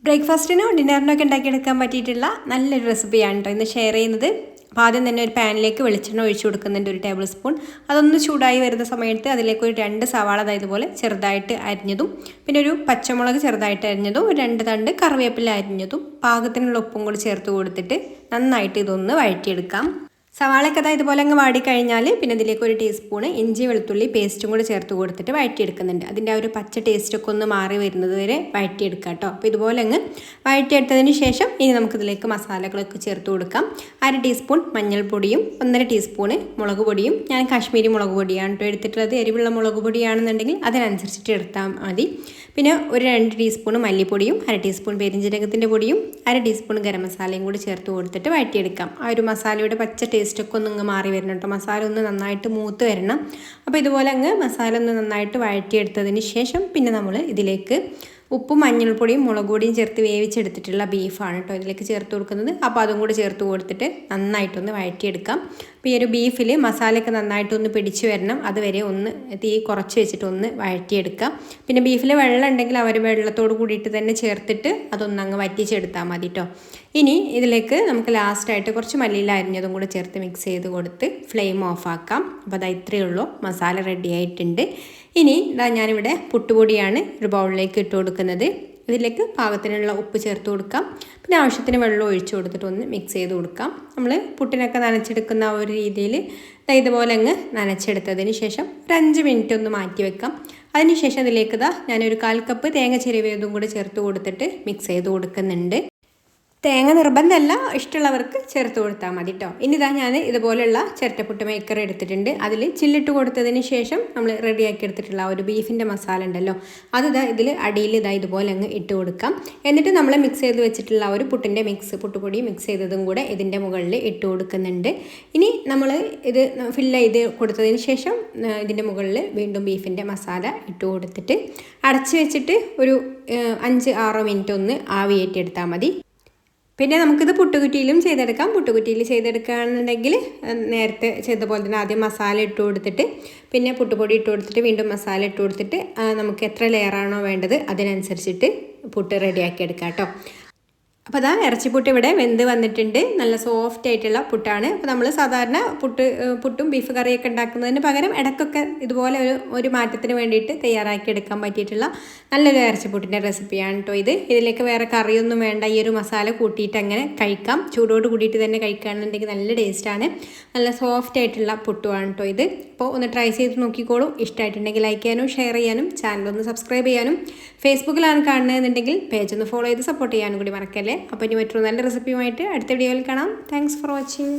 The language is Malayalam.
ബ്രേക്ക്ഫാസ്റ്റിനോ ഡിന്നറിനൊക്കെ ഉണ്ടാക്കിയെടുക്കാൻ പറ്റിയിട്ടുള്ള നല്ലൊരു റെസിപ്പിയാണ് കേട്ടോ ഇന്ന് ഷെയർ ചെയ്യുന്നത്. അപ്പോൾ ആദ്യം തന്നെ ഒരു പാനിലേക്ക് വെളിച്ചെണ്ണ ഒഴിച്ചു കൊടുക്കുന്നുണ്ട്, 1 ടേബിൾ സ്പൂൺ. അതൊന്ന് ചൂടായി വരുന്ന സമയത്ത് അതിലേക്ക് ഒരു 2 സവാള ഇതുപോലെ ചെറുതായിട്ട് അരിഞ്ഞതും, പിന്നെ ഒരു പച്ചമുളക് ചെറുതായിട്ട് അരിഞ്ഞതും, ഒരു 2 തണ്ട് കറിവേപ്പില അരിഞ്ഞതും, പാകത്തിനുള്ള ഉപ്പും കൂടി ചേർത്ത് കൊടുത്തിട്ട് നന്നായിട്ട് ഇതൊന്ന് വഴറ്റിയെടുക്കാം. സവാളയൊക്കെ ഇതുപോലെ അങ്ങ് വാടിക്കഴിഞ്ഞാൽ പിന്നെ ഇതിലേക്ക് 1 ടീസ്പൂണ് ഇഞ്ചി വെളുത്തുള്ളി പേസ്റ്റും കൂടി ചേർത്ത് കൊടുത്തിട്ട് വഴറ്റിയെടുക്കുന്നുണ്ട്. അതിൻ്റെ ആ ഒരു പച്ച ടേസ്റ്റൊക്കെ ഒന്ന് മാറി വരുന്നത് വരെ വഴറ്റിയെടുക്കുക കേട്ടോ. അപ്പോൾ ഇതുപോലെ അങ്ങ് വഴറ്റിയെടുത്തതിന് ശേഷം ഇനി നമുക്കിതിലേക്ക് മസാലകളൊക്കെ ചേർത്ത് കൊടുക്കാം. 1/2 ടീസ്പൂൺ മഞ്ഞൾപ്പൊടിയും 1.5 ടീസ്പൂണ് മുളക് പൊടിയും. ഞാൻ കാശ്മീരി മുളക് പൊടിയാണ് കേട്ടോ എടുത്തിട്ടുള്ളത്. എരിവുള്ള മുളക് പൊടിയാണെന്നുണ്ടെങ്കിൽ അതിനനുസരിച്ചിട്ട് എടുത്താൽ മതി. പിന്നെ ഒരു 2 ടീസ്പൂണ് മല്ലിപ്പൊടിയും 1/2 ടീസ്പൂൺ പെരിഞ്ജീരകത്തിൻ്റെ പൊടിയും 1/2 ടീസ്പൂൺ ഗരം മസാലയും കൂടി ചേർത്ത് കൊടുത്തിട്ട് വഴറ്റിയെടുക്കാം. ആ ഒരു മസാലയുടെ പച്ച ടേസ്റ്റൊക്കെ ഒന്ന് മാറി വരണം കേട്ടോ. മസാല ഒന്ന് നന്നായിട്ട് മൂത്ത് വരണം. അപ്പോൾ ഇതുപോലെ അങ്ങ് മസാല ഒന്ന് നന്നായിട്ട് വഴറ്റിയെടുത്തതിന് ശേഷം പിന്നെ നമ്മൾ ഇതിലേക്ക് ഉപ്പും മഞ്ഞൾപ്പൊടിയും മുളക് പൊടിയും ചേർത്ത് വേവിച്ചെടുത്തിട്ടുള്ള ബീഫാണ് കേട്ടോ ഇതിലേക്ക് ചേർത്ത് കൊടുക്കുന്നത്. അപ്പോൾ അതും കൂടി ചേർത്ത് കൊടുത്തിട്ട് നന്നായിട്ടൊന്ന് വഴറ്റിയെടുക്കാം. അപ്പോൾ ഈ ഒരു ബീഫിൽ മസാലയൊക്കെ നന്നായിട്ടൊന്ന് പിടിച്ച് വരണം, അതുവരെ ഒന്ന് തീ കുറച്ച് വെച്ചിട്ട് ഒന്ന് വഴറ്റിയെടുക്കാം. പിന്നെ ബീഫിൽ വെള്ളം ഉണ്ടെങ്കിൽ അവർ വെള്ളത്തോട് കൂടിയിട്ട് തന്നെ ചേർത്തിട്ട് അതൊന്ന് അങ്ങ് വറ്റിച്ചെടുത്താൽ മതി കേട്ടോ. ഇനി ഇതിലേക്ക് നമുക്ക് ലാസ്റ്റായിട്ട് കുറച്ച് മല്ലിയില അരിഞ്ഞതും കൂടെ ചേർത്ത് മിക്സ് ചെയ്ത് കൊടുത്ത് ഫ്ലെയിം ഓഫ് ആക്കാം. അപ്പോൾ അത് ഇത്രയേ ഉള്ളൂ, മസാല റെഡി ആയിട്ടുണ്ട്. ഇനി ഞാനിവിടെ പുട്ടുപൊടിയാണ് ഒരു ബൗളിലേക്ക് ഇട്ട് കൊടുക്കുന്നത്. ഇതിലേക്ക് പാകത്തിനുള്ള ഉപ്പ് ചേർത്ത് കൊടുക്കാം. പിന്നെ ആവശ്യത്തിന് വെള്ളം ഒഴിച്ചു കൊടുത്തിട്ട് ഒന്ന് മിക്സ് ചെയ്ത് കൊടുക്കാം. നമ്മൾ പുട്ടിനൊക്കെ നനച്ചെടുക്കുന്ന ആ ഒരു രീതിയിൽ ഇതുപോലെ അങ്ങ് നനച്ചെടുത്തതിന് ശേഷം ഒരു 5 മിനിറ്റ് ഒന്ന് മാറ്റി വെക്കാം. അതിനുശേഷം ഇതിലേക്ക് ഞാനൊരു 1/4 കപ്പ് തേങ്ങ ചിരവിയതും കൂടി ചേർത്ത് കൊടുത്തിട്ട് മിക്സ് ചെയ്ത് കൊടുക്കുന്നുണ്ട്. തേങ്ങ നിർബന്ധമല്ല, ഇഷ്ടമുള്ളവർക്ക് ചേർത്ത് കൊടുത്താൽ മതി കേട്ടോ. ഇനി ഞാൻ ഇതുപോലെയുള്ള ചിരട്ടപ്പുട്ട് മേക്കർ എടുത്തിട്ടുണ്ട്. അതിൽ ചില്ലിട്ട് കൊടുത്തതിന് ശേഷം നമ്മൾ റെഡിയാക്കി എടുത്തിട്ടുള്ള ഒരു ബീഫിൻ്റെ മസാല ഉണ്ടല്ലോ, അത് ഇതിൽ അടിയിൽ ഇതുപോലെ അങ്ങ് ഇട്ട് കൊടുക്കാം. എന്നിട്ട് നമ്മൾ മിക്സ് ചെയ്ത് വെച്ചിട്ടുള്ള ഒരു പുട്ടിൻ്റെ പുട്ടുപൊടി മിക്സ് ചെയ്തതും കൂടെ ഇതിൻ്റെ മുകളിൽ ഇട്ട് കൊടുക്കുന്നുണ്ട്. ഇനി നമ്മൾ ഇത് ഫില്ല് ചെയ്ത് കൊടുത്തതിന് ശേഷം ഇതിൻ്റെ മുകളിൽ വീണ്ടും ബീഫിൻ്റെ മസാല ഇട്ട് കൊടുത്തിട്ട് അടച്ച് വെച്ചിട്ട് ഒരു 5-6 മിനിറ്റ് ഒന്ന് ആവിയേറ്റെടുത്താൽ മതി. പിന്നെ നമുക്കിത് പുട്ടുകുറ്റിയിലും ചെയ്തെടുക്കാം. പുട്ടുകുറ്റിയിൽ ചെയ്തെടുക്കുകയാണെന്നുണ്ടെങ്കിൽ നേരത്തെ ചെയ്ത പോലെ തന്നെ ആദ്യം മസാല ഇട്ട് കൊടുത്തിട്ട് പിന്നെ പുട്ടുപൊടി ഇട്ട് കൊടുത്തിട്ട് വീണ്ടും മസാല ഇട്ട് കൊടുത്തിട്ട് നമുക്ക് എത്ര ലെയറാണോ വേണ്ടത് അതിനനുസരിച്ചിട്ട് പുട്ട് റെഡിയാക്കി എടുക്കാം കേട്ടോ. അപ്പോൾ ഇറച്ചിപ്പുട്ട് ഇവിടെ വെന്ത് വന്നിട്ടുണ്ട്. നല്ല സോഫ്റ്റ് ആയിട്ടുള്ള പുട്ടാണ്. അപ്പോൾ നമ്മൾ സാധാരണ പുട്ടും ബീഫ് കറിയൊക്കെ ഉണ്ടാക്കുന്നതിന് പകരം ഇടയ്ക്കൊക്കെ ഇതുപോലെ ഒരു മാറ്റത്തിന് വേണ്ടിയിട്ട് തയ്യാറാക്കി എടുക്കാൻ പറ്റിയിട്ടുള്ള നല്ലൊരു ഇറച്ചിപ്പുട്ടിൻ്റെ റെസിപ്പിയാണ് കേട്ടോ ഇത്. ഇതിലേക്ക് വേറെ കറിയൊന്നും വേണ്ട, ഈ ഒരു മസാല കൂട്ടിയിട്ട് അങ്ങനെ കഴിക്കാം. ചൂടോട് കൂടിയിട്ട് തന്നെ കഴിക്കുകയാണെന്നുണ്ടെങ്കിൽ നല്ല ടേസ്റ്റാണ്. നല്ല സോഫ്റ്റ് ആയിട്ടുള്ള പുട്ടുമാണ് കേട്ടോ ഇത്. അപ്പോൾ ഒന്ന് ട്രൈ ചെയ്ത് നോക്കിക്കോളൂ. ഇഷ്ടമായിട്ടുണ്ടെങ്കിൽ ലൈക്ക് ചെയ്യാനും ഷെയർ ചെയ്യാനും ചാനലൊന്ന് സബ്സ്ക്രൈബ് ചെയ്യാനും ഫേസ്ബുക്കിലാണ് കാണുന്നതെന്നുണ്ടെങ്കിൽ പേജ് ഒന്ന് ഫോളോ ചെയ്ത് സപ്പോർട്ട് ചെയ്യാനും കൂടി മറക്കല്ലേ. അപ്പോൾ ഇനി മറ്റൊരു നല്ല റെസിപ്പിയുമായിട്ട് അടുത്ത വീഡിയോയിൽ കാണാം. Thanks for watching.